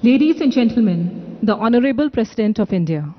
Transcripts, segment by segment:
Ladies and gentlemen, the Honorable President of India.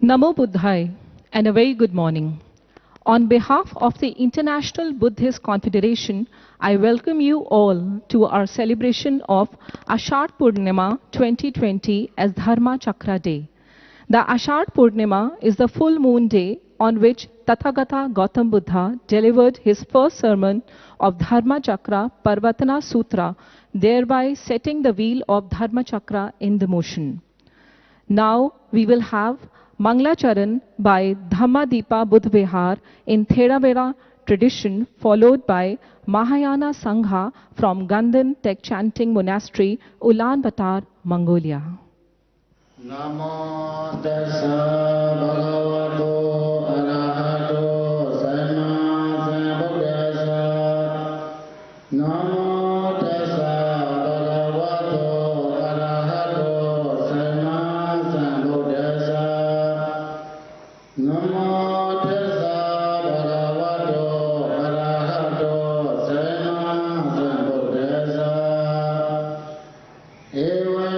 Namo Buddhaya and a very good morning. On behalf of the International Buddhist Confederation, I welcome you all to our celebration of Ashadh Purnima 2020 as Dharma Chakra Day. The Ashadh Purnima is the full moon day on which Tathagata Gautam Buddha delivered his first sermon of Dharma Chakra Parvatana Sutra, thereby setting the wheel of Dharma Chakra in the motion. Now we will have Manglacharan by Dhammadipa Buddha Vihar in Theravada tradition, followed by Mahayana Sangha from Ganden Tech Chanting Monastery, Ulaanbaatar, Mongolia. Namo tassa bhagavato arahato samma sambuddhassa. Namo tassa bhagavato arahato samma sambuddhassa. Namo tassa bhagavato arahato samma sambuddhassa. Evam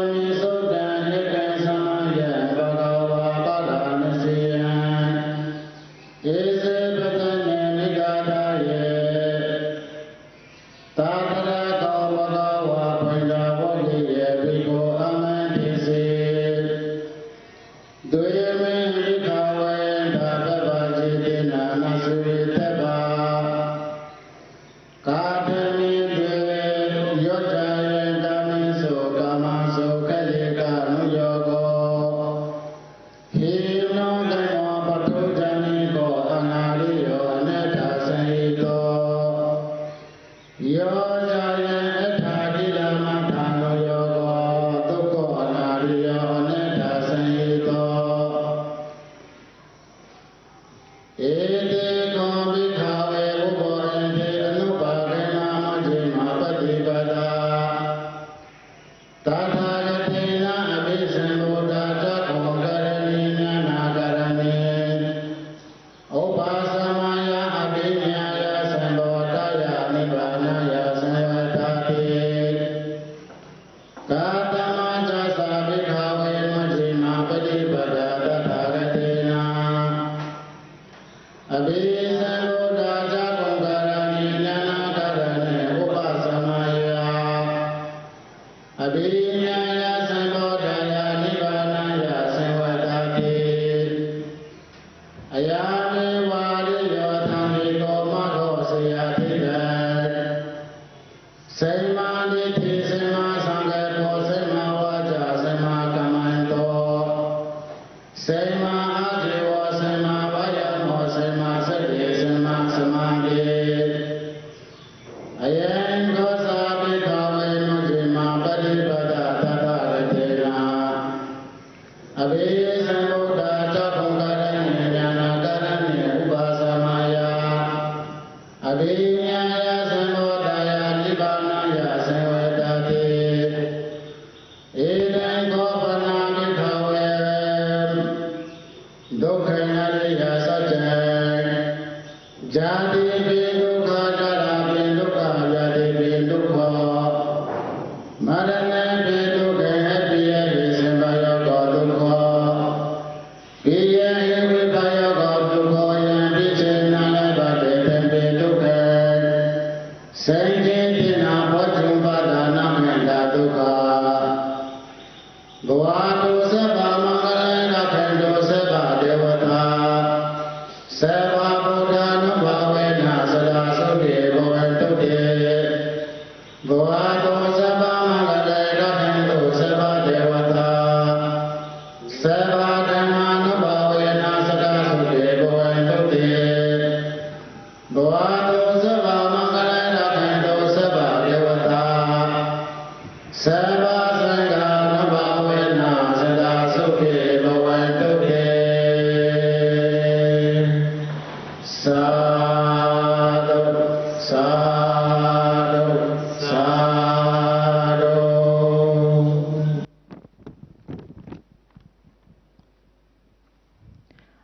Jadi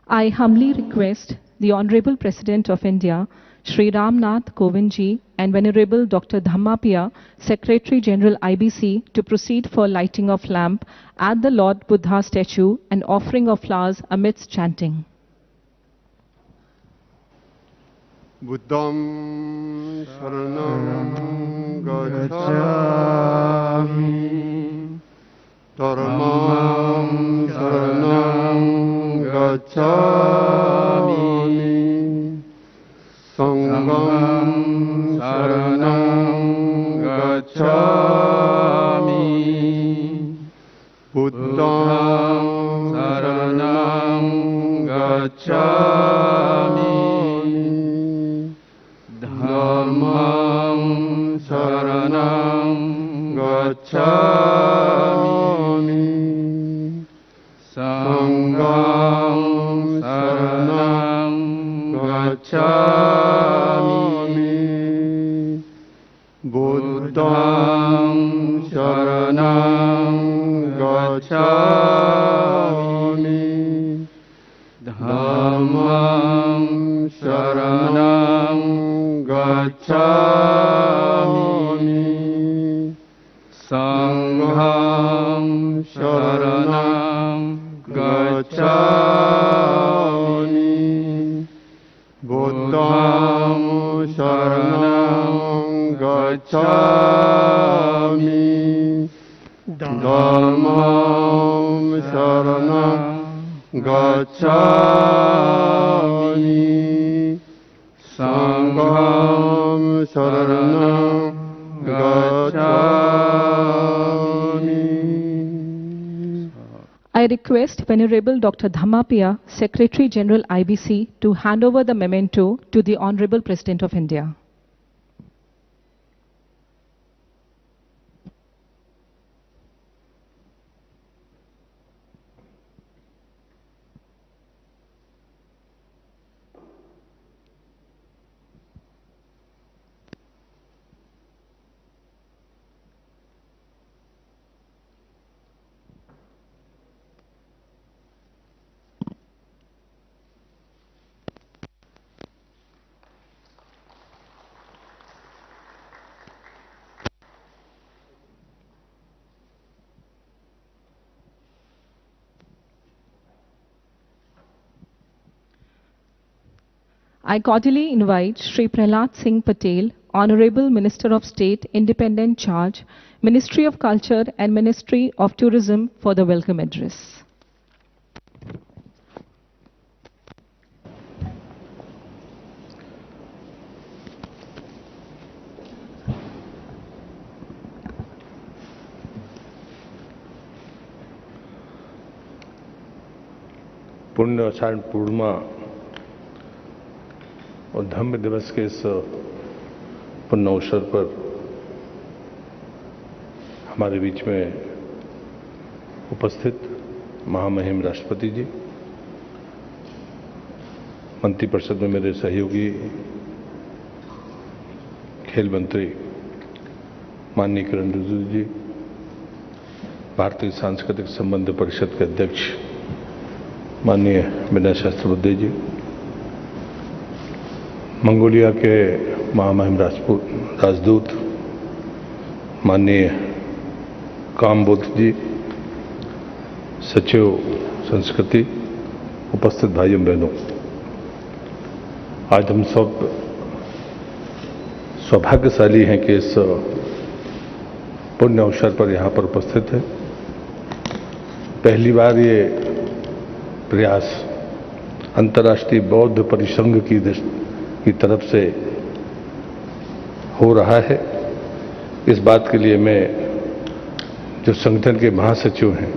I humbly request the Honorable President of India, Shri Ramnath Kovind ji, and Venerable Dr. Dhammapaiah, Secretary General IBC, to proceed for lighting of lamp at the Lord Buddha statue and offering of flowers amidst chanting. Buddham Sharanam Gacchami Dhammam Sharanam Gacchami Sangham Sharanam Gacchami Buddham Sharanam Gacchami Dhammam Sharanam Gacchami Sangham Sharanam Gacchami Buddham Sharanam Gacchami Dhammam Sharanam Gacchami Sangham Sharanam Gacchami Buddham Sharanam Gacchami Dhammam Sharanam Gacchami Sangham Sharanam Gacchami. I request Venerable Dr. Dhammapaiah, Secretary General IBC, to hand over the memento to the Honorable President of India. I cordially invite Shri Prahlad Singh Patel, Honorable Minister of State, Independent Charge, Ministry of Culture and Ministry of Tourism for the welcome address. पुण्य आषाढ़ पूर्णिमा और धम्म दिवस के इस पुण्य अवसर पर हमारे बीच में उपस्थित महामहिम राष्ट्रपति जी, मंत्रिपरिषद में मेरे सहयोगी खेल मंत्री माननीय किरण रिजिजू जी, भारतीय सांस्कृतिक संबंध परिषद के अध्यक्ष माननीय विनय सहस्त्रबुद्धे जी, मंगोलिया के महामहिम राजदूत माननीय कामबुद्ध जी, सचिव संस्कृति, उपस्थित भाइयों बहनों, आज हम सब सौभाग्यशाली हैं कि इस पुण्य अवसर पर यहाँ पर उपस्थित हैं। पहली बार ये प्रयास अंतर्राष्ट्रीय बौद्ध परिसंघ की तरफ से हो रहा है। इस बात के लिए मैं जो संगठन के महासचिव हैं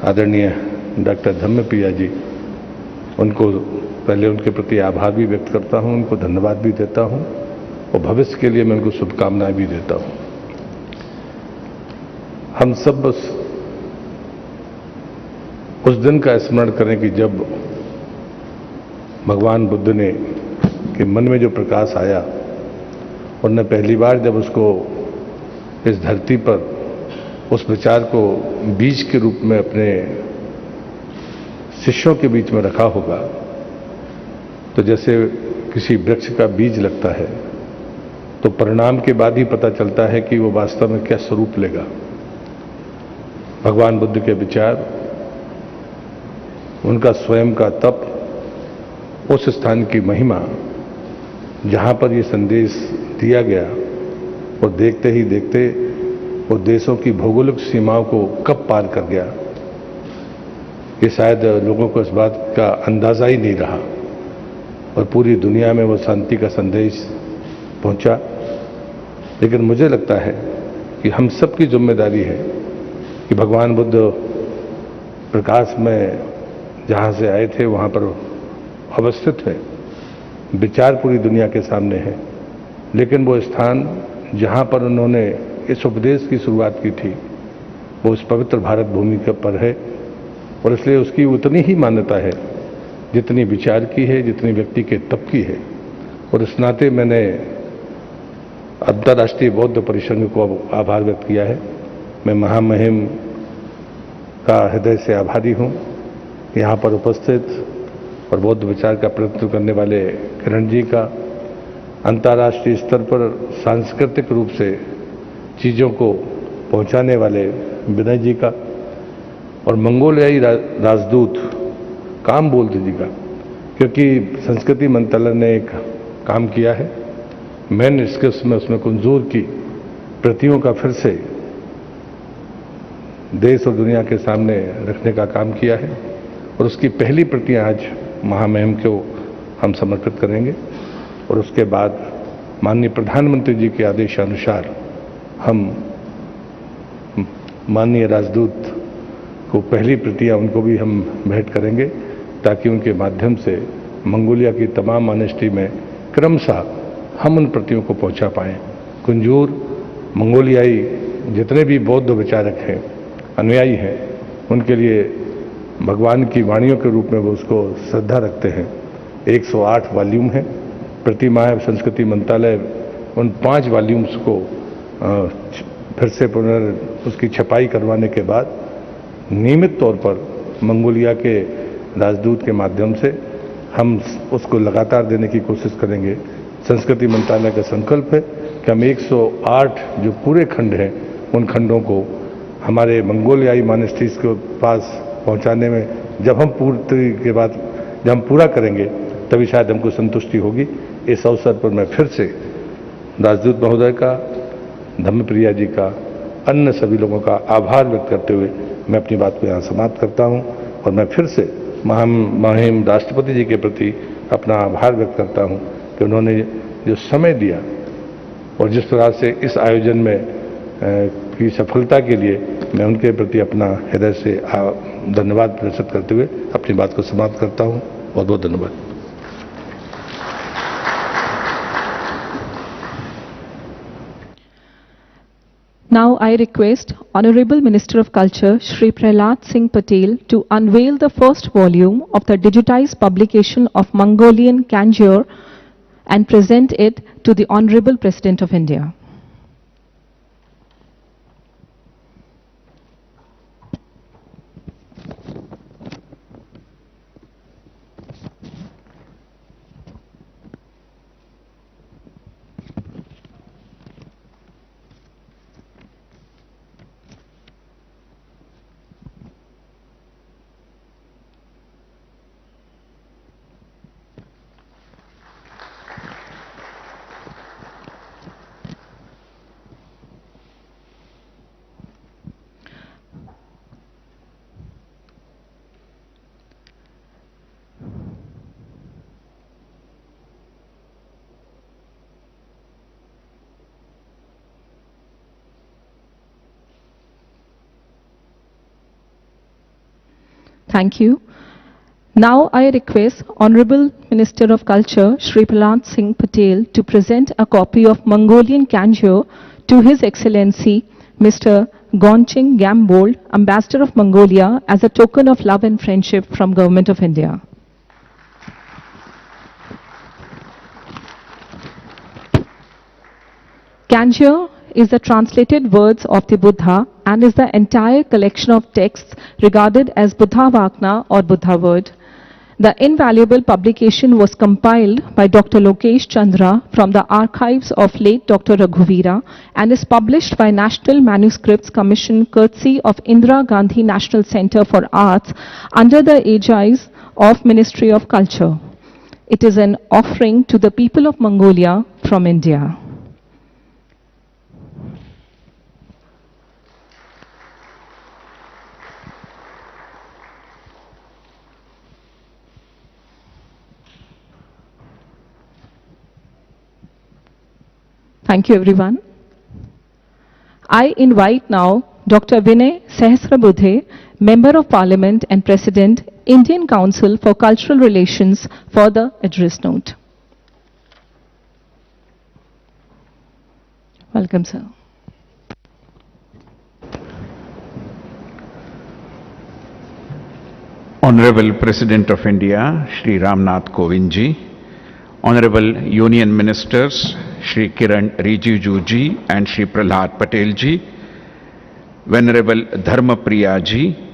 आदरणीय डॉक्टर धम्मपैया जी, उनको पहले उनके प्रति आभार भी व्यक्त करता हूं, उनको धन्यवाद भी देता हूं और भविष्य के लिए मैं उनको शुभकामनाएं भी देता हूं। हम सब बस उस दिन का स्मरण करें कि जब भगवान बुद्ध ने के मन में जो प्रकाश आया, उन्होंने पहली बार जब उसको इस धरती पर उस विचार को बीज के रूप में अपने शिष्यों के बीच में रखा होगा, तो जैसे किसी वृक्ष का बीज लगता है तो परिणाम के बाद ही पता चलता है कि वो वास्तव में क्या स्वरूप लेगा। भगवान बुद्ध के विचार, उनका स्वयं का तप, उस स्थान की महिमा जहां पर ये संदेश दिया गया, और देखते ही देखते वो देशों की भौगोलिक सीमाओं को कब पार कर गया, ये शायद लोगों को इस बात का अंदाजा ही नहीं रहा, और पूरी दुनिया में वो शांति का संदेश पहुंचा। लेकिन मुझे लगता है कि हम सबकी जिम्मेदारी है कि भगवान बुद्ध प्रकाश में जहां से आए थे वहां पर अवस्थित है, विचार पूरी दुनिया के सामने है, लेकिन वो स्थान जहां पर उन्होंने इस उपदेश की शुरुआत की थी वो उस पवित्र भारत भूमि के पर है, और इसलिए उसकी उतनी ही मान्यता है जितनी विचार की है, जितनी व्यक्ति के तप की है। और इस नाते मैंने अंतर्राष्ट्रीय बौद्ध परिसंघ को आभार व्यक्त किया है। मैं महामहिम का हृदय से आभारी हूं। यहाँ पर उपस्थित और बौद्ध विचार का प्रतिनिधित्व करने वाले किरण जी का, अंतर्राष्ट्रीय स्तर पर सांस्कृतिक रूप से चीज़ों को पहुंचाने वाले विनय जी का, और मंगोलियाई राजदूत कामबोल्त जी का, क्योंकि संस्कृति मंत्रालय ने एक काम किया है, मैनस्क्रिप्ट्स में उसमें कुंजूर की प्रतियों का फिर से देश और दुनिया के सामने रखने का काम किया है, और उसकी पहली प्रतियां आज महामहिम को हम समर्पित करेंगे। और उसके बाद माननीय प्रधानमंत्री जी के आदेशानुसार हम माननीय राजदूत को पहली प्रतियां उनको भी हम भेंट करेंगे, ताकि उनके माध्यम से मंगोलिया की तमाम मॉनेस्ट्री में क्रमशः हम उन प्रतियों को पहुंचा पाएं। कुंजूर मंगोलियाई जितने भी बौद्ध विचारक हैं, अनुयायी हैं, उनके लिए भगवान की वाणियों के रूप में वो उसको श्रद्धा रखते हैं। 108 वॉल्यूम है। प्रतिमाह संस्कृति मंत्रालय उन 5 वॉल्यूम्स को फिर से उसकी छपाई करवाने के बाद नियमित तौर पर मंगोलिया के राजदूत के माध्यम से हम उसको लगातार देने की कोशिश करेंगे। संस्कृति मंत्रालय का संकल्प है कि हम 108 जो पूरे खंड हैं उन खंडों को हमारे मंगोलियाई मॉनेस्ट्रीज के पास पहुंचाने में जब हम पूरा करेंगे तभी शायद हमको संतुष्टि होगी। इस अवसर पर मैं फिर से राजदूत महोदय का, धम्मप्रिया जी का, अन्य सभी लोगों का आभार व्यक्त करते हुए मैं अपनी बात को यहाँ समाप्त करता हूँ, और मैं फिर से महामहिम राष्ट्रपति जी के प्रति अपना आभार व्यक्त करता हूँ कि उन्होंने जो समय दिया और जिस तरह से इस आयोजन में की सफलता के लिए मैं उनके प्रति अपना हृदय से धन्यवाद प्रकट करते हुए अपनी बात को समाप्त करता हूँ। बहुत बहुत धन्यवाद। Now I request Honorable Minister of Culture Shri Prahlad Singh Patel to unveil the first volume of the digitized publication of Mongolian Kanjur and present it to the Honorable President of India. Thank you. Now I request Honorable Minister of Culture Shri Prahlad Singh Patel to present a copy of Mongolian Kanjur to His Excellency Mr. Goncheng Gambold, Ambassador of Mongolia, as a token of love and friendship from Government of India. Kanjur is the translated words of the Buddha and is the entire collection of texts regarded as Buddha Vakna or Buddha Word. The invaluable publication was compiled by Dr. Lokesh Chandra from the archives of late Dr. Raghuvira and is published by National Manuscripts Commission courtesy of Indira Gandhi National Centre for Arts under the aegis of Ministry of Culture. It is an offering to the people of Mongolia from India. Thank you, everyone. I invite now Dr. Vinay Sahasrabudhe, Member of Parliament and President, Indian Council for Cultural Relations, for the address note. Welcome, sir. Honorable President of India, Shri Ramnath Kovind ji, Honorable Union Ministers, Shri Kiran Rijiju ji and Shri Prahlad Patel ji, Venerable Dharma Priya ji,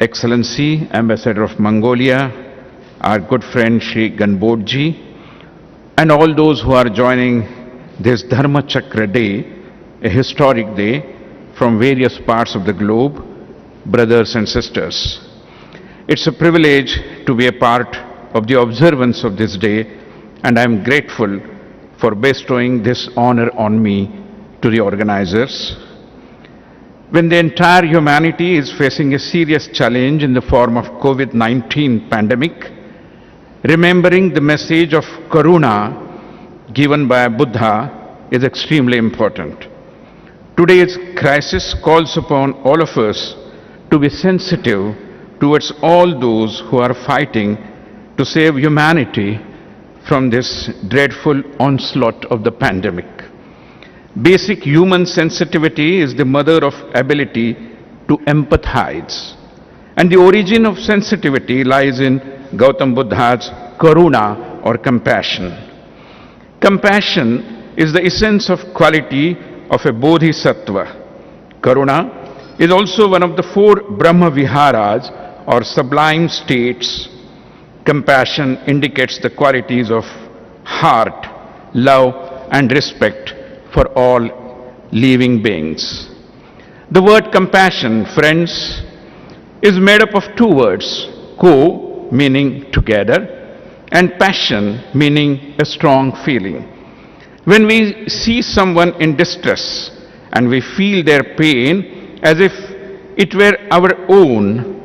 Excellency Ambassador of Mongolia, our good friend Shri Ganbod ji, and all those who are joining this Dharma Chakra Day, a historic day from various parts of the globe, brothers and sisters. It's a privilege to be a part of the observance of this day, and I am grateful for bestowing this honor on me to the organizers. When the entire humanity is facing a serious challenge in the form of COVID-19 pandemic, remembering the message of Karuna given by Buddha is extremely important. Today's crisis calls upon all of us to be sensitive towards all those who are fighting to save humanity from this dreadful onslaught of the pandemic. Basic human sensitivity is the mother of ability to empathize. And the origin of sensitivity lies in Gautam Buddha's Karuna or compassion. Compassion is the essence of quality of a Bodhisattva. Karuna is also one of the 4 Brahma Viharas or sublime states. Compassion indicates the qualities of heart, love, and respect for all living beings. The word compassion, friends, is made up of 2 words, ko, meaning together, and passion, meaning a strong feeling. When we see someone in distress and we feel their pain as if it were our own,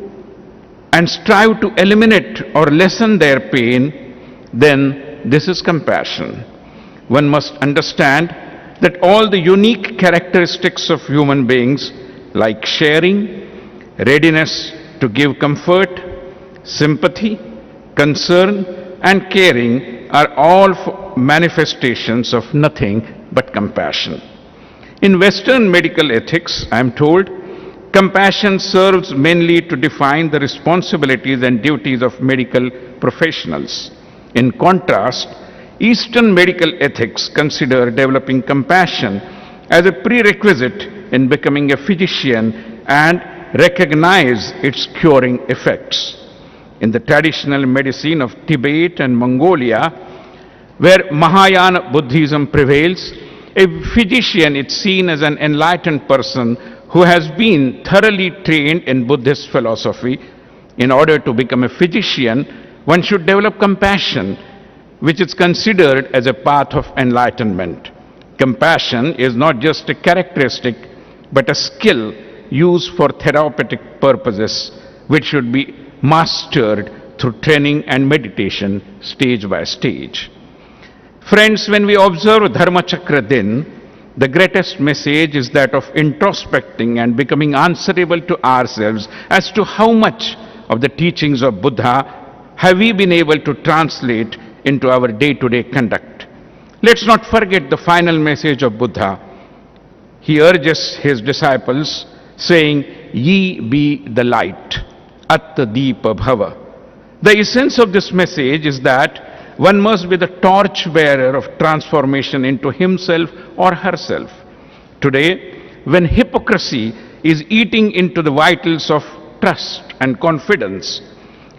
and strive to eliminate or lessen their pain, then this is compassion. One must understand that all the unique characteristics of human beings, like sharing, readiness to give comfort, sympathy, concern, and caring, are all manifestations of nothing but compassion. In Western medical ethics, I am told, compassion serves mainly to define the responsibilities and duties of medical professionals. In contrast, Eastern medical ethics consider developing compassion as a prerequisite in becoming a physician and recognize its curing effects. In the traditional medicine of Tibet and Mongolia, where Mahayana Buddhism prevails, a physician is seen as an enlightened person who has been thoroughly trained in Buddhist philosophy. In order to become a physician, one should develop compassion, which is considered as a path of enlightenment. Compassion is not just a characteristic, but a skill used for therapeutic purposes, which should be mastered through training and meditation, stage by stage. Friends, when we observe Dharma Chakra Din, the greatest message is that of introspecting and becoming answerable to ourselves as to how much of the teachings of Buddha have we been able to translate into our day-to-day conduct. Let's not forget the final message of Buddha. He urges his disciples, saying, "Ye be the light, Atta Deepa Bhava." The essence of this message is that one must be the torch-bearer of transformation into himself or herself. Today, when hypocrisy is eating into the vitals of trust and confidence,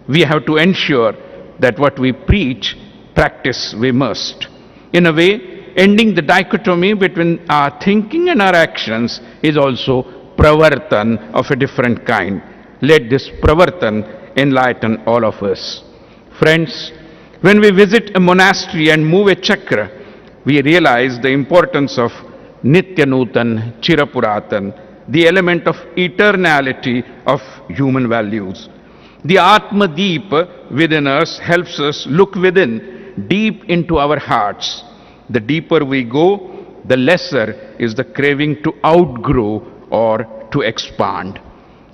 we have to ensure that what we preach, practice we must. In a way, ending the dichotomy between our thinking and our actions is also pravartan of a different kind. Let this pravartan enlighten all of us. Friends, when we visit a monastery and move a chakra, we realize the importance of Nitya Nutan, Chirapuratan, the element of eternality of human values. The Atma Deep within us helps us look within, deep into our hearts. The deeper we go, the lesser is the craving to outgrow or to expand.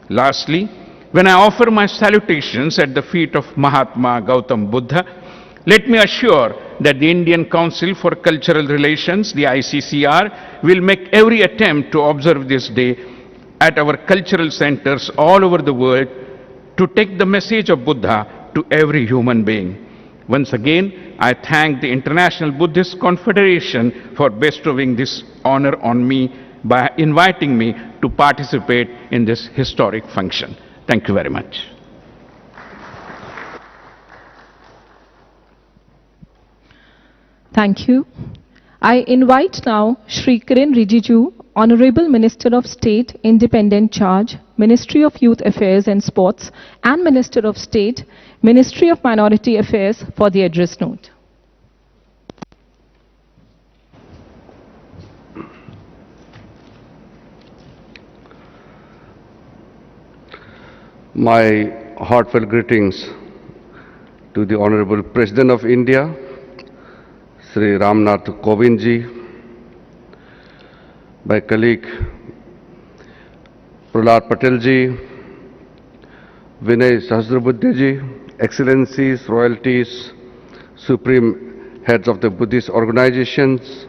Lastly, when I offer my salutations at the feet of Mahatma Gautam Buddha, let me assure that the Indian Council for Cultural Relations, the ICCR, will make every attempt to observe this day at our cultural centers all over the world to take the message of Buddha to every human being. Once again, I thank the International Buddhist Confederation for bestowing this honor on me by inviting me to participate in this historic function. Thank you very much. Thank you. I invite now Shri Kiren Rijiju, Honorable Minister of State, Independent Charge, Ministry of Youth Affairs and Sports, and Minister of State, Ministry of Minority Affairs, for the address note. My heartfelt greetings to the Honorable President of India, Sri Ramnath Kovind ji, my colleague Prahlad Patel ji, Vinay Sahasrabuddhe ji, Excellencies, Royalties, Supreme Heads of the Buddhist organizations,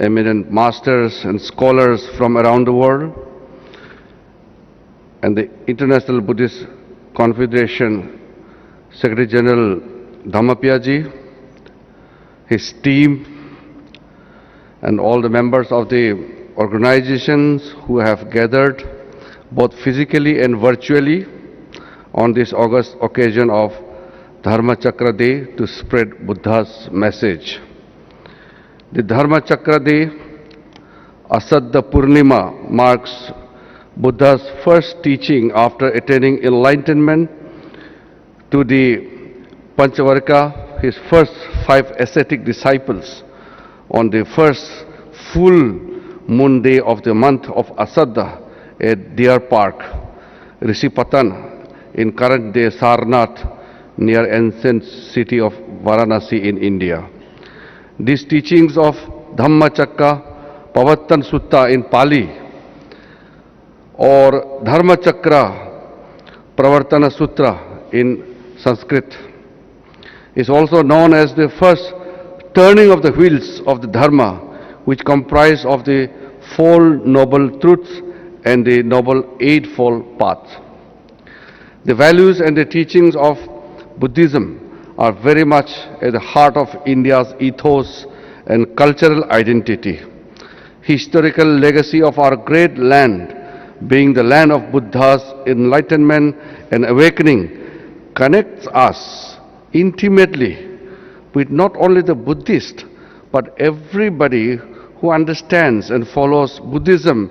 eminent masters and scholars from around the world, and the International Buddhist Confederation Secretary General Dhammapaya ji, his team, and all the members of the organizations who have gathered both physically and virtually on this august occasion of Dharma Chakra Day to spread Buddha's message. The Dharma Chakra Day, Asadda Purnima, marks Buddha's first teaching after attaining enlightenment to the Panchavarga, his first 5 ascetic disciples, on the first full moon day of the month of Asadda at Deer Park, Rishipatan, in current-day Sarnath, near ancient city of Varanasi in India. These teachings of Dhammachakra Pavattan Sutta in Pali or Dharma Chakra Pravartana Sutra in Sanskrit is also known as the first turning of the wheels of the Dharma, which comprise of the 4 noble truths and the noble eightfold path. The values and the teachings of Buddhism are very much at the heart of India's ethos and cultural identity. Historical legacy of our great land, being the land of Buddha's enlightenment and awakening, connects us intimately with not only the Buddhist, but everybody who understands and follows Buddhism,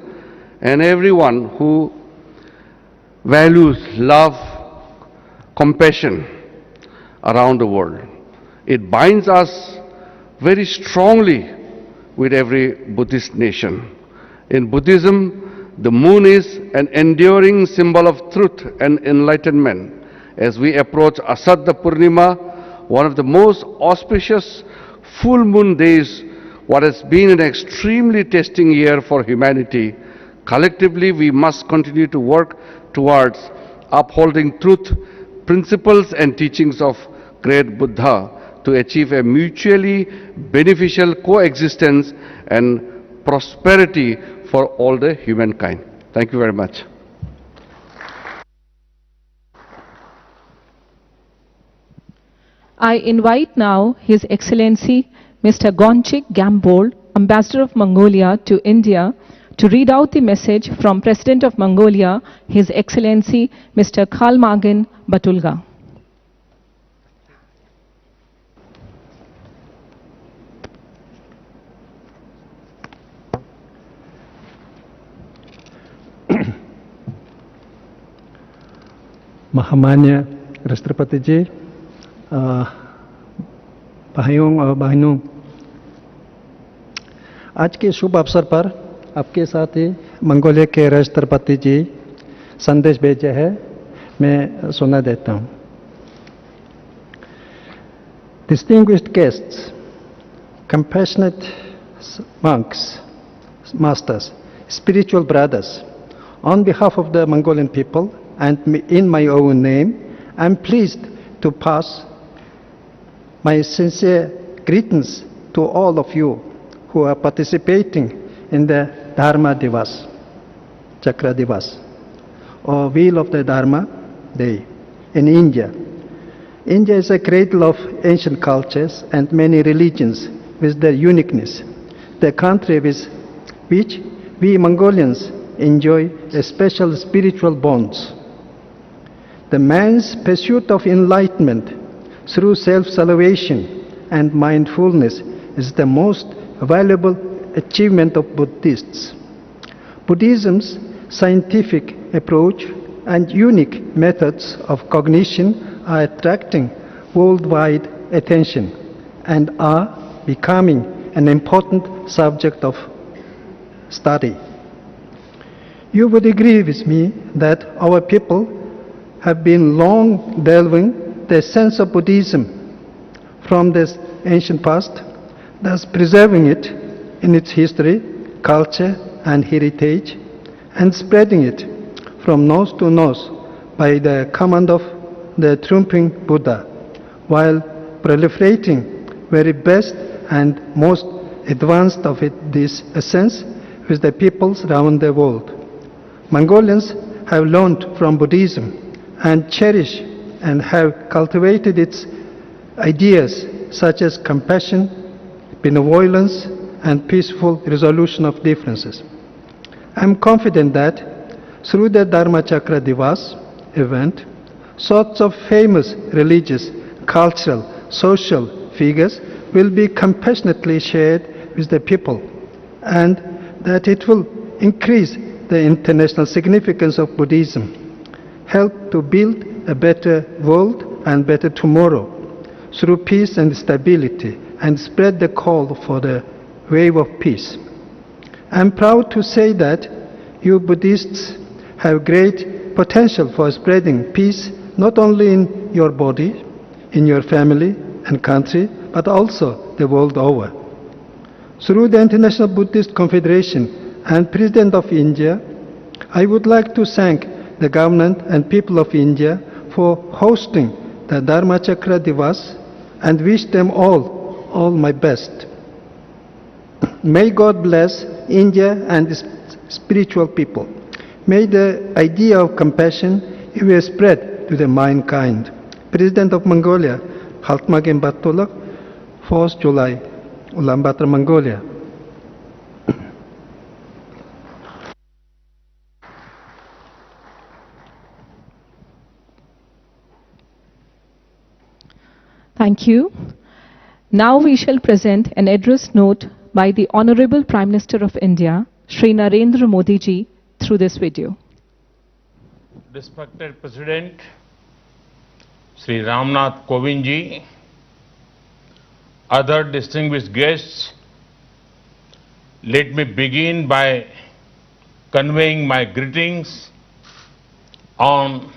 and everyone who values love, compassion around the world. It binds us very strongly with every Buddhist nation. In Buddhism, the moon is an enduring symbol of truth and enlightenment. As we approach Asadda Purnima, one of the most auspicious full moon days, what has been an extremely testing year for humanity, collectively we must continue to work towards upholding truth, principles and teachings of great Buddha to achieve a mutually beneficial coexistence and prosperity for all the humankind. Thank you very much. I invite now His Excellency Mr. Gonchik Gambold, Ambassador of Mongolia to India, to read out the message from President of Mongolia, His Excellency Mr. Khaltmagan Batulga. महामान्य राष्ट्रपति जी, भाइयों और बहनों, आज के शुभ अवसर पर आपके साथ ही मंगोलिया के राष्ट्रपति जी संदेश भेजे हैं, मैं सुना देता हूँ। Distinguished guests, compassionate monks, masters, spiritual brothers, on behalf of the Mongolian people and in my own name, I am pleased to pass my sincere greetings to all of you who are participating in the Dharma Divas, Chakra Divas, or Wheel of the Dharma Day in India. India is a cradle of ancient cultures and many religions with their uniqueness. The country with which we Mongolians enjoy a special spiritual bonds. The man's pursuit of enlightenment through self-salvation and mindfulness is the most valuable achievement of Buddhists. Buddhism's scientific approach and unique methods of cognition are attracting worldwide attention and are becoming an important subject of study. You would agree with me that our people have been long delving the sense of Buddhism from this ancient past, thus preserving it in its history, culture, and heritage, and spreading it from north to north by the command of the triumphing Buddha, while proliferating very best and most advanced of this essence with the peoples around the world. Mongolians have learned from Buddhism and cherish and have cultivated its ideas such as compassion, benevolence, and peaceful resolution of differences. I am confident that through the Dharma Chakra Divas event, sorts of famous religious, cultural, social figures will be compassionately shared with the people, and that it will increase the international significance of Buddhism, help to build a better world and better tomorrow through peace and stability, and spread the call for the wave of peace. I am proud to say that you Buddhists have great potential for spreading peace not only in your body, in your family and country, but also the world over. Through the International Buddhist Confederation and President of India, I would like to thank the government and people of India for hosting the Dharma Chakra Divas and wish them all my best. May God bless India and its spiritual people. May the idea of compassion be spread to the mankind. President of Mongolia, Khaltmagan Batulga, 4th July, Ulaanbaatar, Mongolia. Thank you. Now we shall present an address note by the Honorable Prime Minister of India, Shri Narendra Modi ji, through this video. Respected President Shri Ramnath Kovind ji, other distinguished guests, let me begin by conveying my greetings on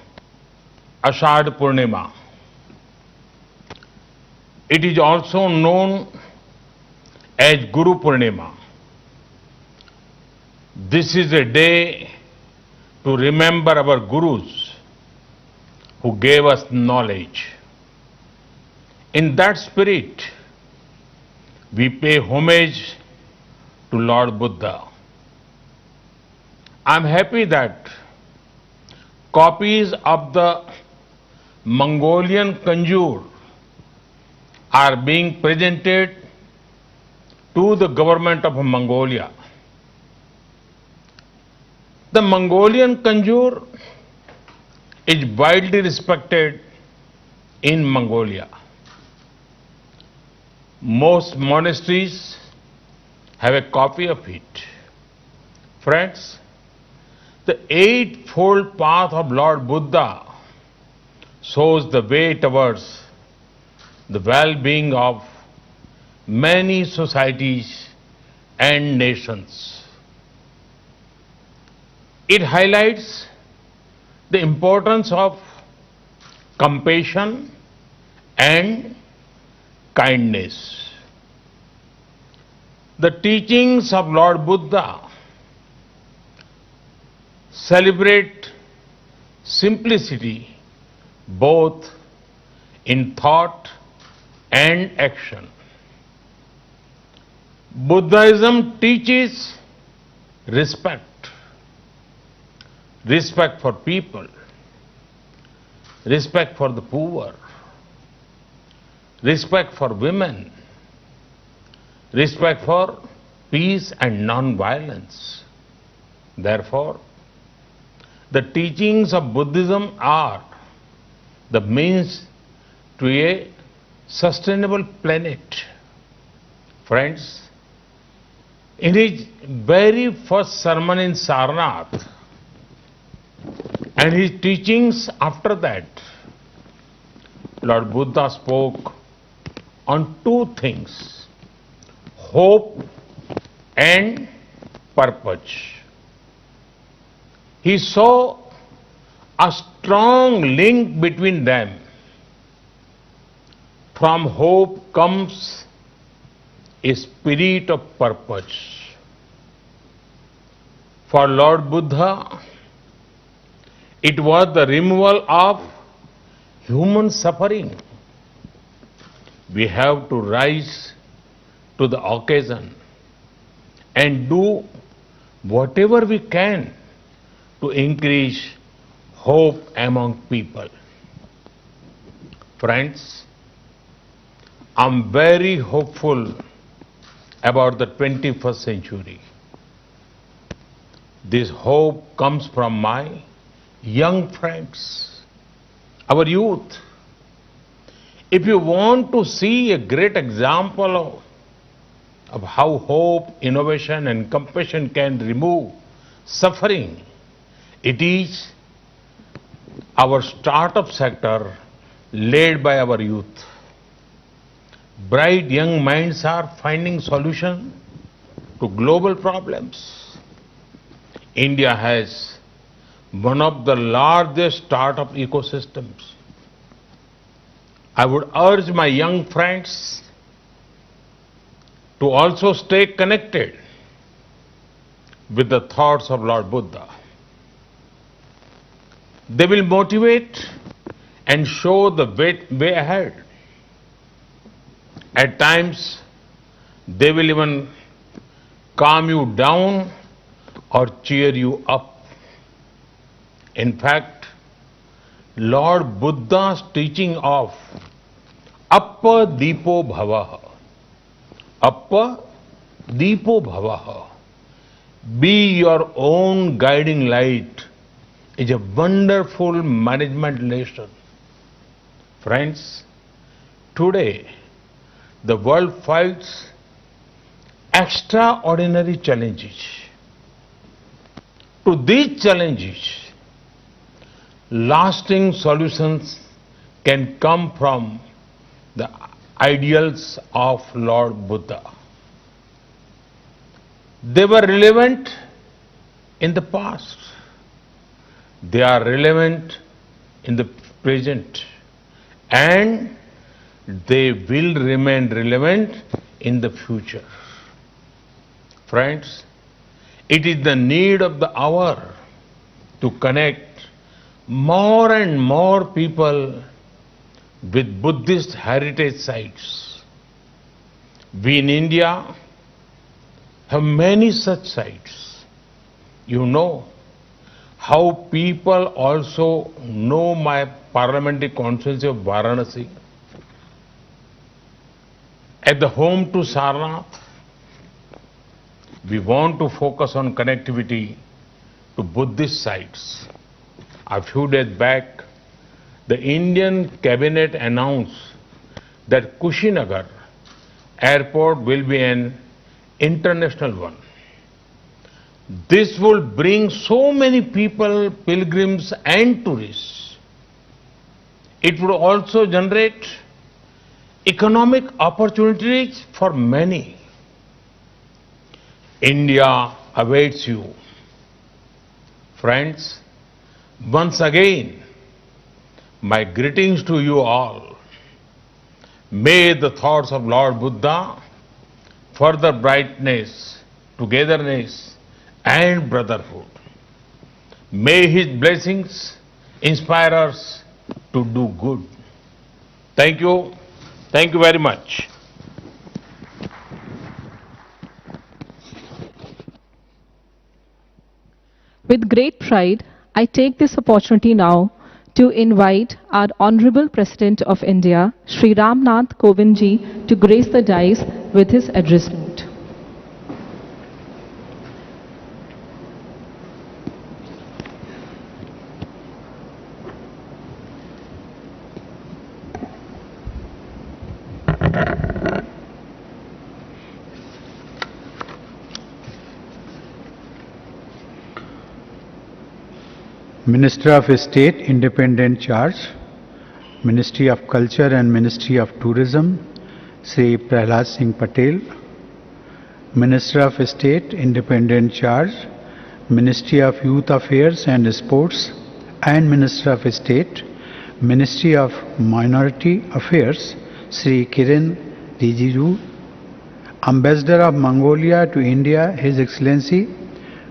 Ashadh Purnima. It is also known as Guru Purnima. This is a day to remember our Gurus who gave us knowledge. In that spirit, we pay homage to Lord Buddha. I am happy that copies of the Mongolian Kanjur are being presented to the government of Mongolia. The Mongolian Kanjur is widely respected in Mongolia. Most monasteries have a copy of it. Friends, the Eightfold Path of Lord Buddha shows the way towards the well-being of many societies and nations. It highlights the importance of compassion and kindness. The teachings of Lord Buddha celebrate simplicity both in thought and action. Buddhism teaches respect, respect for people, respect for the poor, respect for women, respect for peace and non-violence. Therefore, the teachings of Buddhism are the means to a sustainable planet. Friends, in his very first sermon in Sarnath and his teachings after that, Lord Buddha spoke on two things: hope and purpose. He saw a strong link between them. From hope comes a spirit of purpose. For Lord Buddha, it was the removal of human suffering. We have to rise to the occasion and do whatever we can to increase hope among people. Friends, I'm very hopeful about the 21st century. This hope comes from my young friends, our youth. If you want to see a great example of how hope, innovation and compassion can remove suffering, it is our startup sector led by our youth. Bright young minds are finding solutions to global problems. India has one of the largest startup ecosystems. I would urge my young friends to also stay connected with the thoughts of Lord Buddha. They will motivate and show the way ahead. At times, they will even calm you down or cheer you up. In fact, Lord Buddha's teaching of Appa Deepo Bhavaha, Appa Deepo Bhavaha, be your own guiding light, is a wonderful management lesson. Friends, today the world fights extraordinary challenges. To these challenges, lasting solutions can come from the ideals of Lord Buddha. They were relevant in the past. They are relevant in the present. And they will remain relevant in the future. Friends, it is the need of the hour to connect more and more people with Buddhist heritage sites. We in India have many such sites. You know how people also know my parliamentary constituency of Varanasi. At the home to Sarnath, we want to focus on connectivity to Buddhist sites. A few days back, the Indian cabinet announced that Kushinagar airport will be an international one. This will bring so many people, pilgrims and tourists. It would also generate economic opportunities for many. India awaits you. Friends, once again, my greetings to you all. May the thoughts of Lord Buddha further brightness, togetherness and brotherhood. May his blessings inspire us to do good. Thank you. Thank you very much. With great pride, I take this opportunity now to invite our Honorable President of India, Shri Ram Nath Kovind ji, to grace the dais with his address note. Minister of State, Independent Charge, Ministry of Culture and Ministry of Tourism, Sri Prahlad Singh Patel. Minister of State, Independent Charge, Ministry of Youth Affairs and Sports, and Minister of State, Ministry of Minority Affairs, Sri Kiren Rijiju. Ambassador of Mongolia to India, His Excellency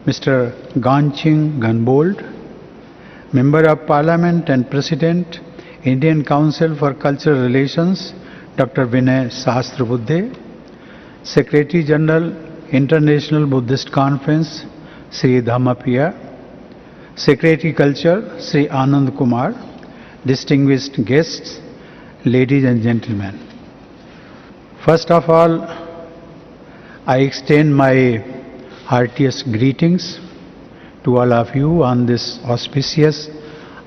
Mr. Ganching Ganbold. Member of Parliament and President, Indian Council for Cultural Relations, Dr. Vinay Sahasrabuddhe. Secretary General, International Buddhist Conference, Sri Dhammapiya. Secretary Culture, Sri Anand Kumar. Distinguished guests, ladies and gentlemen. First of all, I extend my heartiest greetings to all of you on this auspicious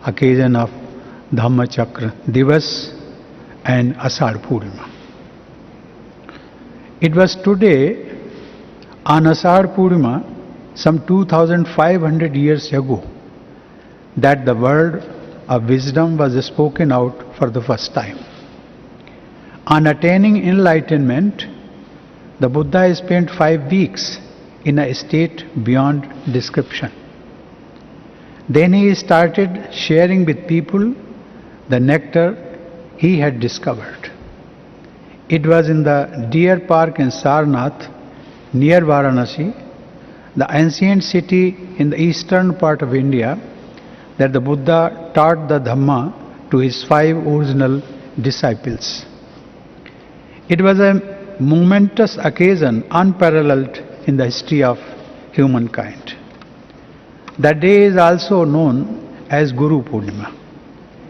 occasion of Dhammachakra Divas and Ashadh Purnima. It was today on Ashadh Purnima, some 2500 years ago, that the word of wisdom was spoken out for the first time. On attaining enlightenment, the Buddha spent 5 weeks in a state beyond description. Then he started sharing with people the nectar he had discovered. It was in the Deer Park in Sarnath, near Varanasi, the ancient city in the eastern part of India, that the Buddha taught the Dhamma to his 5 original disciples. It was a momentous occasion unparalleled in the history of humankind. That day is also known as Guru Purnima.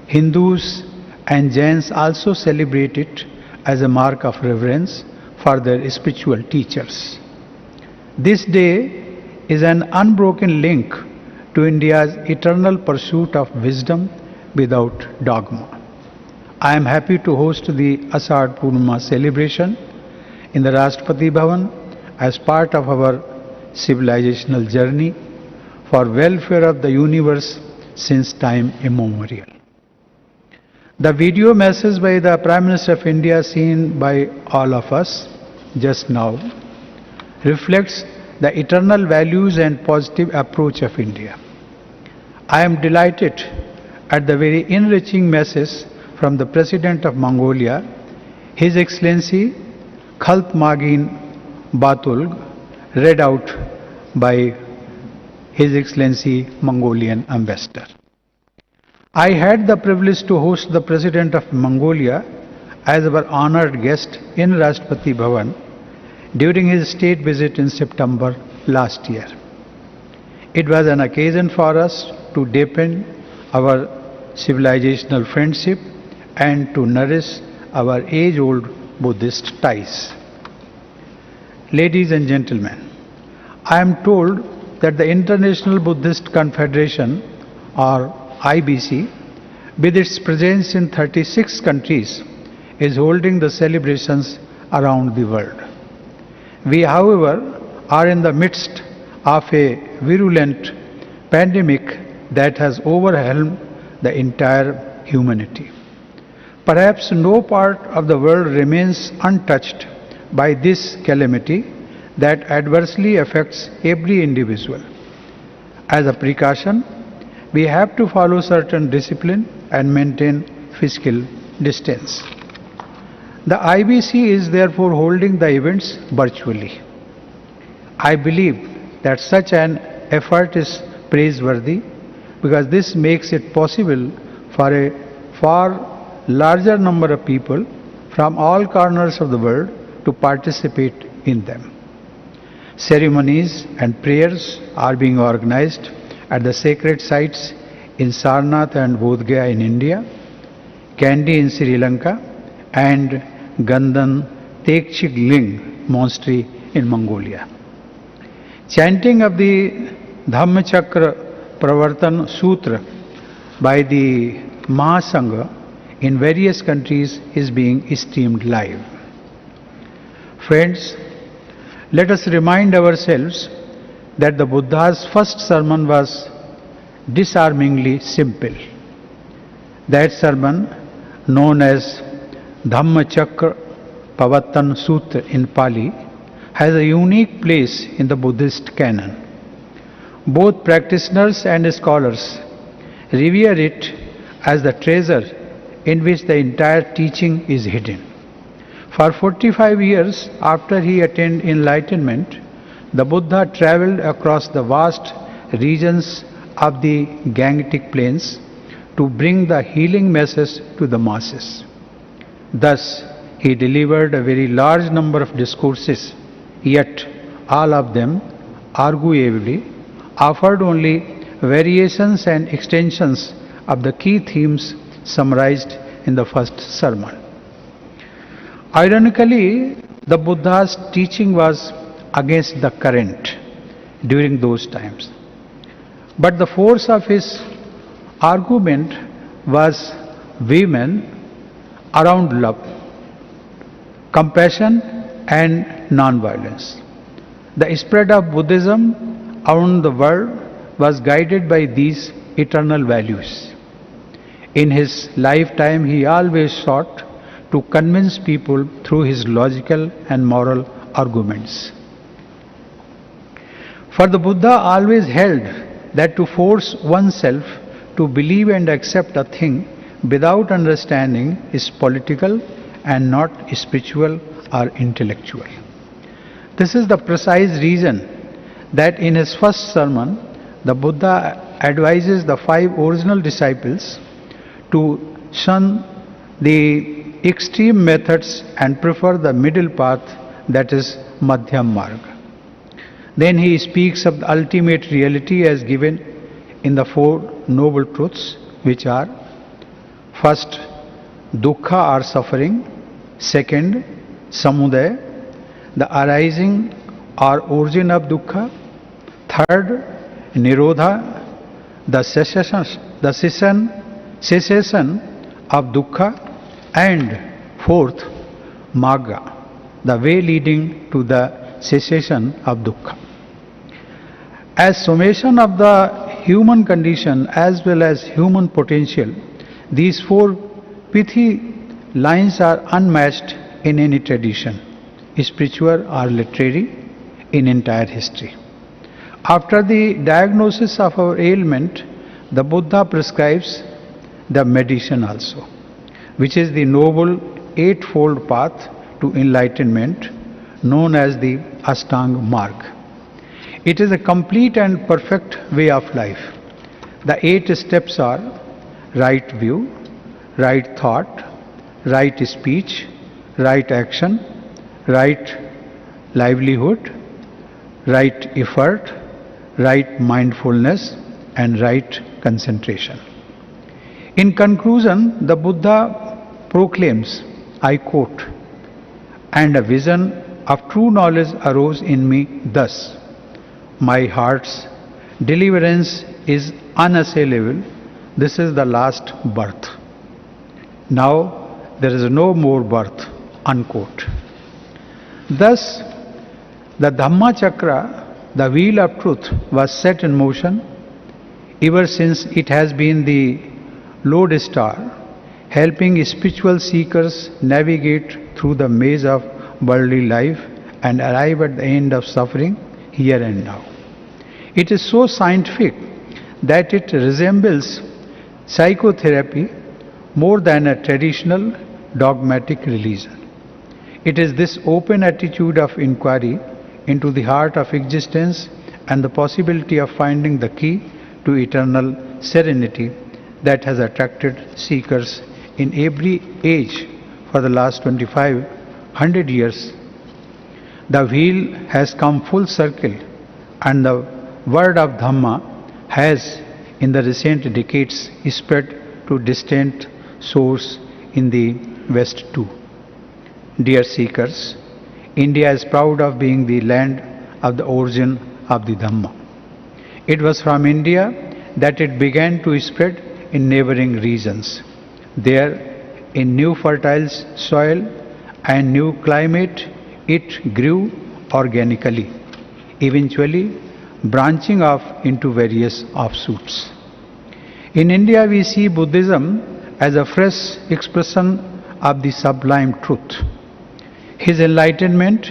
Hindus and Jains also celebrate it as a mark of reverence for their spiritual teachers. This day is an unbroken link to India's eternal pursuit of wisdom without dogma. I am happy to host the Ashadh Purnima celebration in the Rashtrapati Bhavan as part of our civilizational journey for welfare of the universe since time immemorial. The video message by the Prime Minister of India seen by all of us just now reflects the eternal values and positive approach of India. I am delighted at the very enriching message from the President of Mongolia, His Excellency Khaltmagin Batulg, read out by His Excellency Mongolian Ambassador. I had the privilege to host the President of Mongolia as our honored guest in Rashtrapati Bhavan during his state visit in September last year. It was an occasion for us to deepen our civilizational friendship and to nourish our age-old Buddhist ties. Ladies and gentlemen, I am told that the International Buddhist Confederation, or IBC, with its presence in 36 countries, is holding the celebrations around the world. We, however, are in the midst of a virulent pandemic that has overwhelmed the entire humanity. Perhaps no part of the world remains untouched by this calamity that adversely affects every individual. As a precaution, we have to follow certain discipline and maintain physical distance. The IBC is therefore holding the events virtually. I believe that such an effort is praiseworthy because this makes it possible for a far larger number of people from all corners of the world to participate in them. Ceremonies and prayers are being organized at the sacred sites in Sarnath and Bodh Gaya in India, Kandy in Sri Lanka, and Gandan Tekchig Ling Monastery in Mongolia. Chanting of the Dhammachakra Pravartan Sutra by the Mahasangha in various countries is being streamed live. Friends, let us remind ourselves that the Buddha's first sermon was disarmingly simple. That sermon, known as Dhammachakra Pravartan Sutra in Pali, has a unique place in the Buddhist canon. Both practitioners and scholars revere it as the treasure in which the entire teaching is hidden. For 45 years after he attained enlightenment, the Buddha traveled across the vast regions of the Gangetic Plains to bring the healing message to the masses. Thus, he delivered a very large number of discourses, yet all of them, arguably, offered only variations and extensions of the key themes summarized in the first sermon. Ironically, the Buddha's teaching was against the current during those times. But the force of his argument was women around love, compassion, and non-violence. The spread of Buddhism around the world was guided by these eternal values. In his lifetime, he always sought to convince people through his logical and moral arguments. For the Buddha always held that to force oneself to believe and accept a thing without understanding is political and not spiritual or intellectual. This is the precise reason that in his first sermon, the Buddha advises the 5 original disciples to shun the extreme methods and prefer the middle path, that is Madhyam Marg. Then he speaks of the ultimate reality as given in the 4 noble truths, which are: first, dukkha or suffering; second, samudaya, the arising or origin of dukkha; third, nirodha, the cessation of dukkha; and fourth, magga, the way leading to the cessation of dukkha. As summation of the human condition as well as human potential, these 4 pithy lines are unmatched in any tradition, spiritual or literary, in entire history. After the diagnosis of our ailment, the Buddha prescribes the medicine also, which is the noble 8-fold path to enlightenment known as the Ashtanga Marg. It is a complete and perfect way of life. The 8 steps are: right view, right thought, right speech, right action, right livelihood, right effort, right mindfulness, and right concentration. In conclusion, the Buddha proclaims, I quote, "And a vision of true knowledge arose in me thus: my heart's deliverance is unassailable. This is the last birth. Now there is no more birth. Unquote. Thus, the Dhamma Chakra, the wheel of truth, was set in motion ever since it has been the lodestar, helping spiritual seekers navigate through the maze of worldly life and arrive at the end of suffering here and now. It is so scientific that it resembles psychotherapy more than a traditional dogmatic religion. It is this open attitude of inquiry into the heart of existence and the possibility of finding the key to eternal serenity that has attracted seekers in every age for the last 2500 years. The wheel has come full circle, and the word of Dhamma has in the recent decades spread to distant shores in the West too. Dear seekers, India is proud of being the land of the origin of the Dhamma. It was from India that it began to spread in neighboring regions. There, in new fertile soil and new climate, it grew organically, eventually branching off into various offshoots. In India, we see Buddhism as a fresh expression of the sublime truth. His enlightenment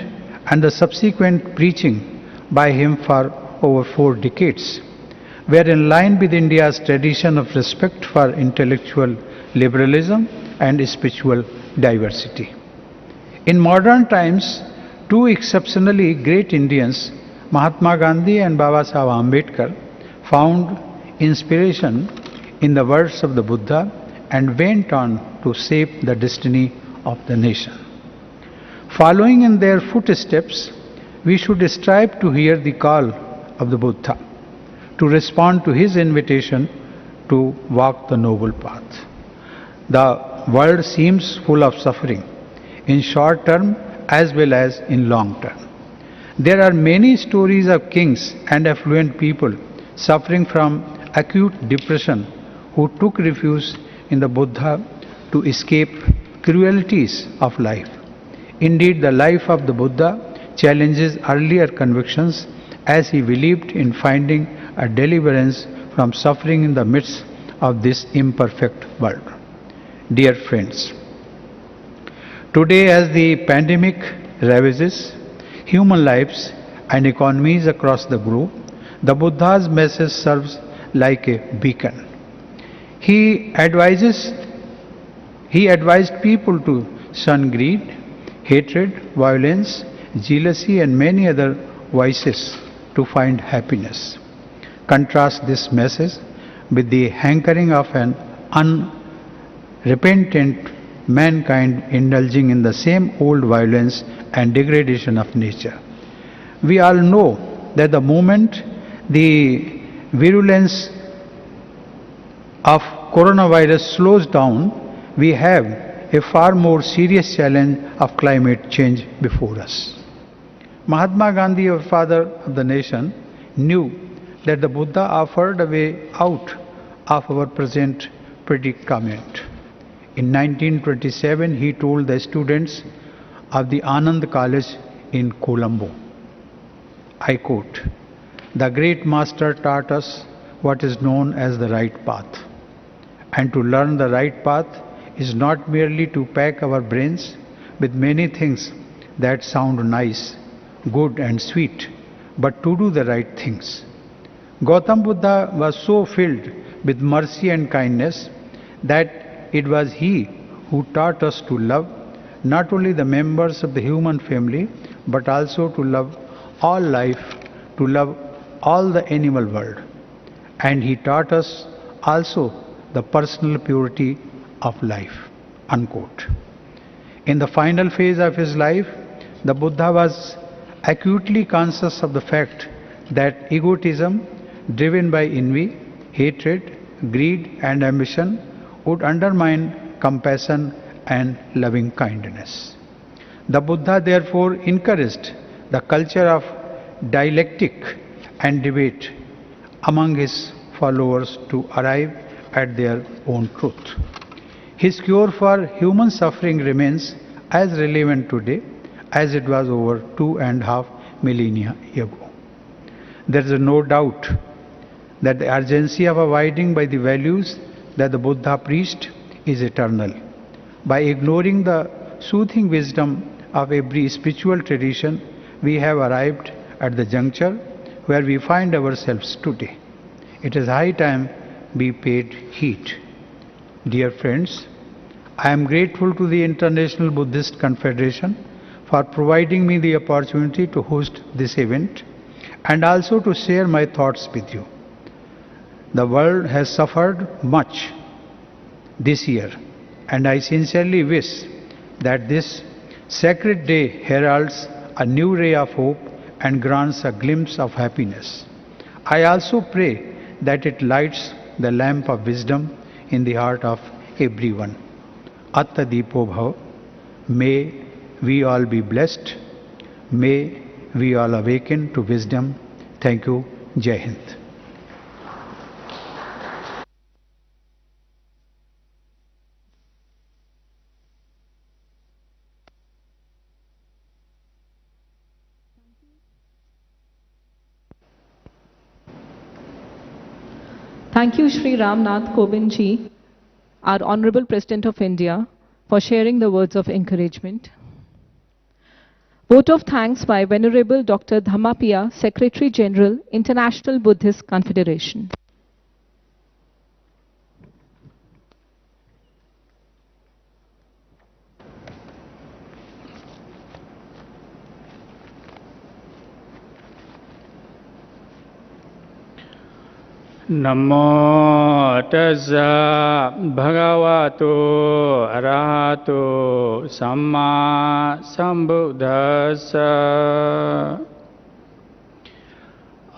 and the subsequent preaching by him for over 4 decades were in line with India's tradition of respect for intellectual liberalism and spiritual diversity. In modern times, 2 exceptionally great Indians, Mahatma Gandhi and Babasaheb Ambedkar, found inspiration in the words of the Buddha and went on to shape the destiny of the nation. Following in their footsteps, we should strive to hear the call of the Buddha, to respond to his invitation to walk the noble path. The world seems full of suffering, in short term as well as in long term. There are many stories of kings and affluent people suffering from acute depression who took refuge in the Buddha to escape cruelties of life. Indeed, the life of the Buddha challenges earlier convictions as he believed in finding a deliverance from suffering in the midst of this imperfect world. Dear friends, today as the pandemic ravages human lives and economies across the globe, the Buddha's message serves like a beacon. He advised people to shun greed, hatred, violence, jealousy and many other vices to find happiness. Contrast this message with the hankering of an unrepentant mankind indulging in the same old violence and degradation of nature. We all know that the moment the virulence of coronavirus slows down, we have a far more serious challenge of climate change before us. Mahatma Gandhi, our father of the nation, knew that the Buddha offered a way out of our present predicament. In 1927, he told the students of the Anand College in Colombo, I quote, "The great master taught us what is known as the right path. And to learn the right path is not merely to pack our brains with many things that sound nice, good and sweet, but to do the right things." Gautam Buddha was so filled with mercy and kindness that it was he who taught us to love not only the members of the human family, but also to love all life, to love all the animal world. And he taught us also the personal purity of life. Unquote. In the final phase of his life, the Buddha was acutely conscious of the fact that egotism, driven by envy, hatred, greed and ambition, would undermine compassion and loving kindness. The Buddha therefore encouraged the culture of dialectic and debate among his followers to arrive at their own truth. His cure for human suffering remains as relevant today as it was over 2.5 millennia ago. There is no doubt that the urgency of abiding by the values that the Buddha preached is eternal. By ignoring the soothing wisdom of every spiritual tradition, we have arrived at the juncture where we find ourselves today. It is high time we paid heed. Dear friends, I am grateful to the International Buddhist Confederation for providing me the opportunity to host this event and also to share my thoughts with you. The world has suffered much this year, and I sincerely wish that this sacred day heralds a new ray of hope and grants a glimpse of happiness. I also pray that it lights the lamp of wisdom in the heart of everyone. Atta Deepo Bhav. May we all be blessed. May we all awaken to wisdom. Thank you. Jai Hind. Thank you, Shri Ram Nath Kovind ji, our Honorable President of India, for sharing the words of encouragement. Vote of thanks by Venerable Dr. Dhammapiya, Secretary General, International Buddhist Confederation. Namo tassa bhagavato arahato samma sambuddhassa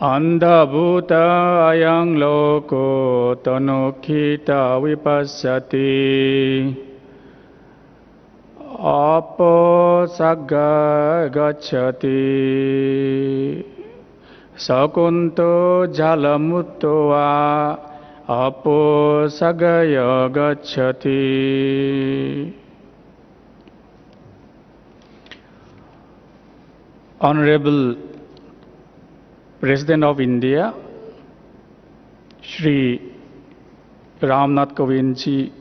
andhabhuta ayang loko tanukhita vipassati apo sagga gacchati Sakunto jalamuttoa apo sagaya gacchati. Honorable President of India, Shri Ram Nath Kovind ji,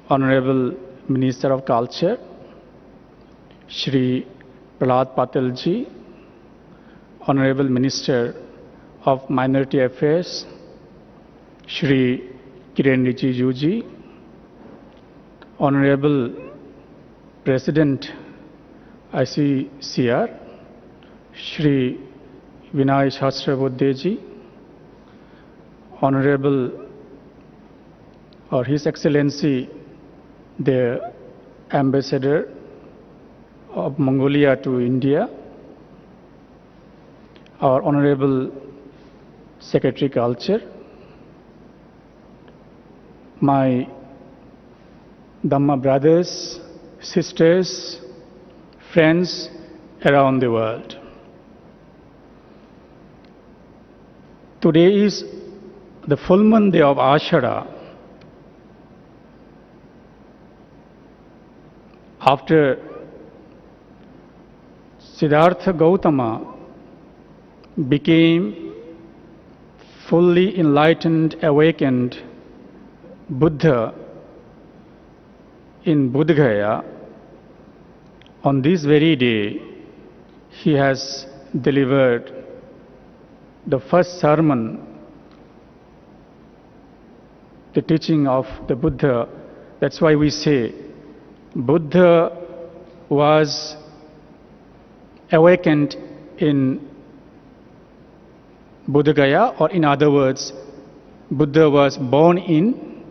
Honorable Minister of Culture, Shri Prahlad Patil ji, Honorable Minister of Minority Affairs, Shri Kiren Rijiju ji, Honorable President ICCR, Shri Vinay Sahasrabudhe ji, Honorable or His Excellency the Ambassador of Mongolia to India, our Honorable Secretary Culture, my Dhamma brothers, sisters, friends around the world. Today is the full moon day of Ashara. After Siddhartha Gautama became fully enlightened, awakened Buddha in Bodh Gaya, on this very day, he has delivered the first sermon, the teaching of the Buddha. That's why we say Buddha was awakened in Bodh Gaya, or in other words, Buddha was born in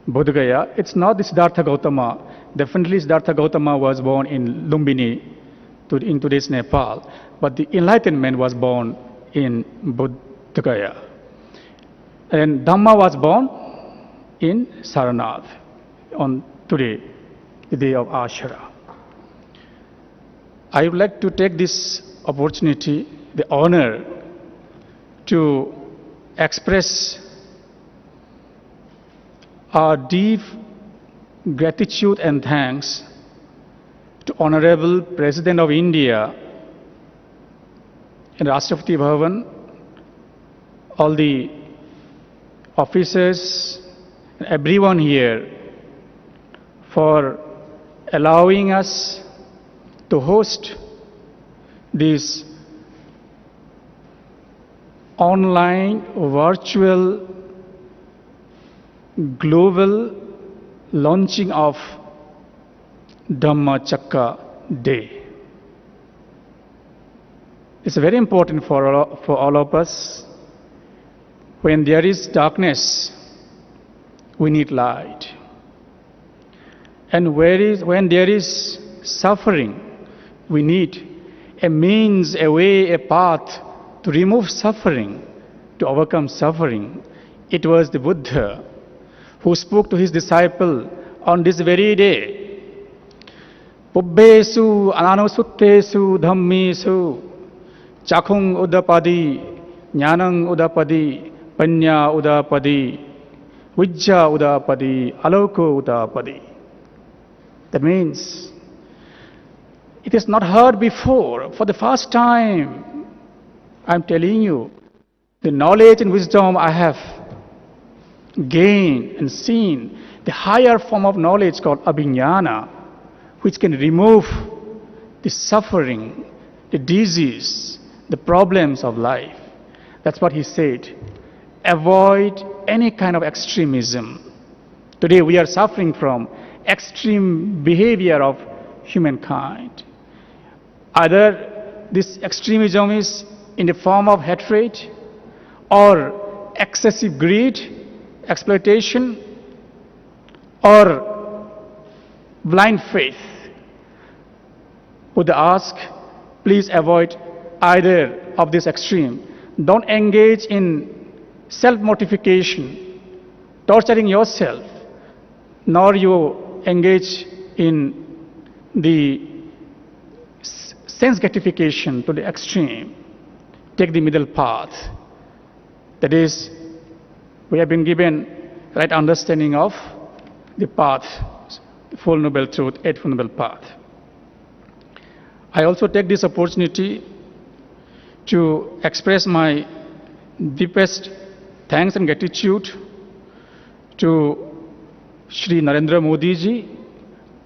Bodh Gaya. It's not the Siddhartha Gautama. Definitely Siddhartha Gautama was born in Lumbini, in today's Nepal. But the enlightenment was born in Bodh Gaya. And Dhamma was born in Saranath on today, the day of Ashara. I would like to take this opportunity the honor to express our deep gratitude and thanks to Honorable President of India in Rashtrapati Bhavan, all the officers, and everyone here for allowing us to host this online virtual global launching of Dhamma Chakra Day. It's very important for all of us. When there is darkness, we need light. And when there is suffering, we need a means, a way, a path to remove suffering, to overcome suffering. It was the Buddha who spoke to his disciple on this very day. Pubbhesu ananusuttesu dhammesu chakhung udapadi jnanang udapadi panya udapadi vijja udapadi aloko udapadi. That means it is not heard before. For the first time, I'm telling you, the knowledge and wisdom I have gained and seen, the higher form of knowledge called abhignana, which can remove the suffering, the disease, the problems of life. That's what he said. Avoid any kind of extremism. Today we are suffering from extreme behavior of humankind. Either this extremism is in the form of hatred or excessive greed, exploitation, or blind faith. Would ask, please avoid either of this extreme. Don't engage in self-mortification, torturing yourself, nor you engage in the sense gratification to the extreme. Take the middle path. That is, we have been given right understanding of the path, the Four Noble Truth, Eightfold Noble Path. I also take this opportunity to express my deepest thanks and gratitude to Shri Narendra Modi ji,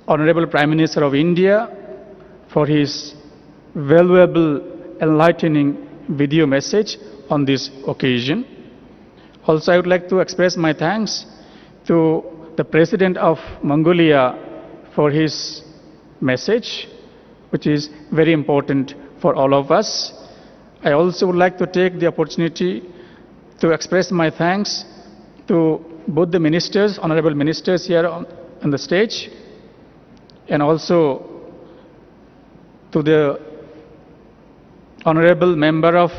Honorable Prime Minister of India, for his valuable, enlightening video message on this occasion. Also, I would like to express my thanks to the President of Mongolia for his message, which is very important for all of us. I also would like to take the opportunity to express my thanks to both the ministers, honorable ministers here on the stage, and also to the Honorable Member of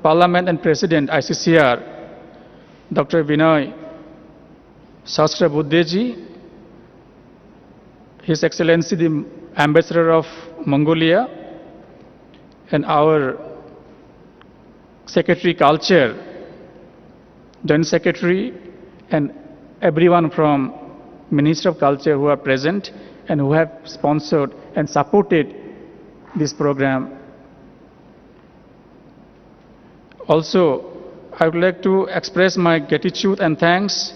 Parliament and President ICCR, Dr. Vinay Sahasrabudhe, His Excellency the Ambassador of Mongolia, and our Secretary Culture, Joint Secretary, and everyone from Ministry of Culture who are present and who have sponsored and supported this program. Also, I would like to express my gratitude and thanks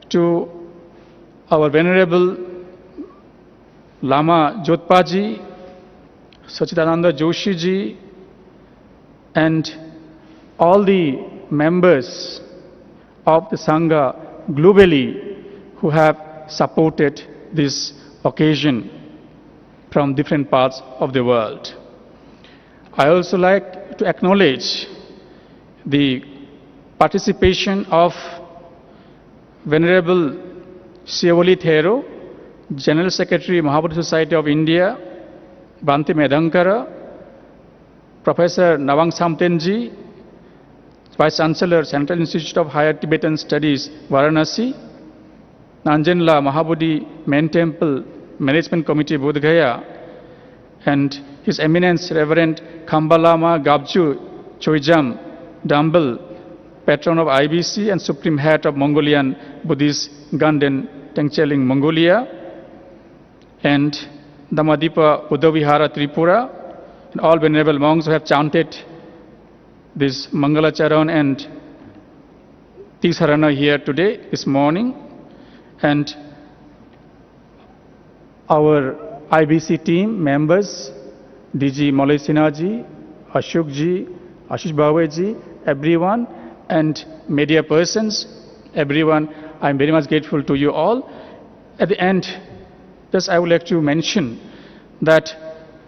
to our Venerable Lama Jodpa ji, Sachidananda Joshi ji, and all the members of the Sangha globally who have supported this occasion from different parts of the world. I also like to acknowledge the participation of Venerable Sivoli Thero, General Secretary, Mahabodhi Society of India, Bhante Medankara, Professor Nawang Samtenji, Vice Chancellor, Central Institute of Higher Tibetan Studies, Varanasi, Nanjenla Mahabodhi Main Temple, Management Committee, Bodh Gaya, and His Eminence Reverend Khambalama Gabju Choijam Dambal, patron of IBC and Supreme Head of Mongolian Buddhist Ganden Tengcheling, Mongolia, and Damadipa Buddhavihara Tripura, and all venerable monks who have chanted this Mangala Charan and Tisarana here today, this morning, and our IBC team members, DG Malay Sinhaji, Ashok ji, Ashish Bhawe ji, everyone, and media persons, everyone, I'm very much grateful to you all. At the end, just I would like to mention that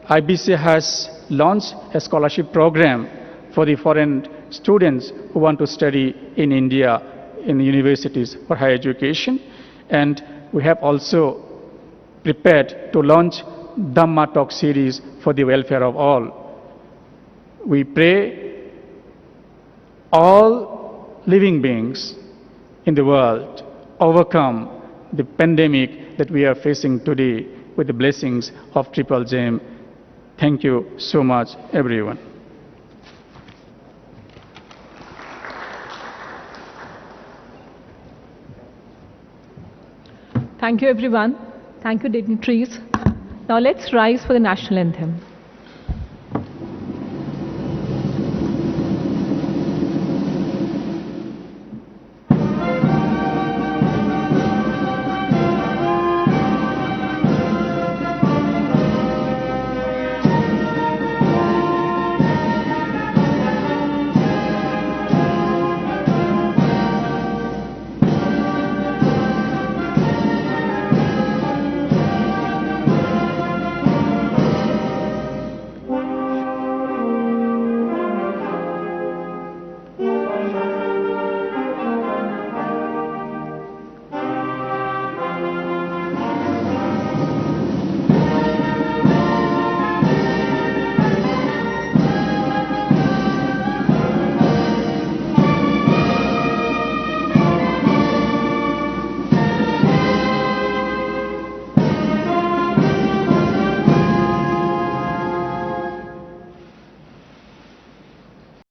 IBC has launched a scholarship program for the foreign students who want to study in India in universities for higher education. And we have also prepared to launch Dhamma Talk series for the welfare of all. We pray all living beings in the world overcome the pandemic that we are facing today with the blessings of Triple Gem. Thank you so much, everyone. Thank you, everyone. Thank you, dignitaries. Now let's rise for the national anthem.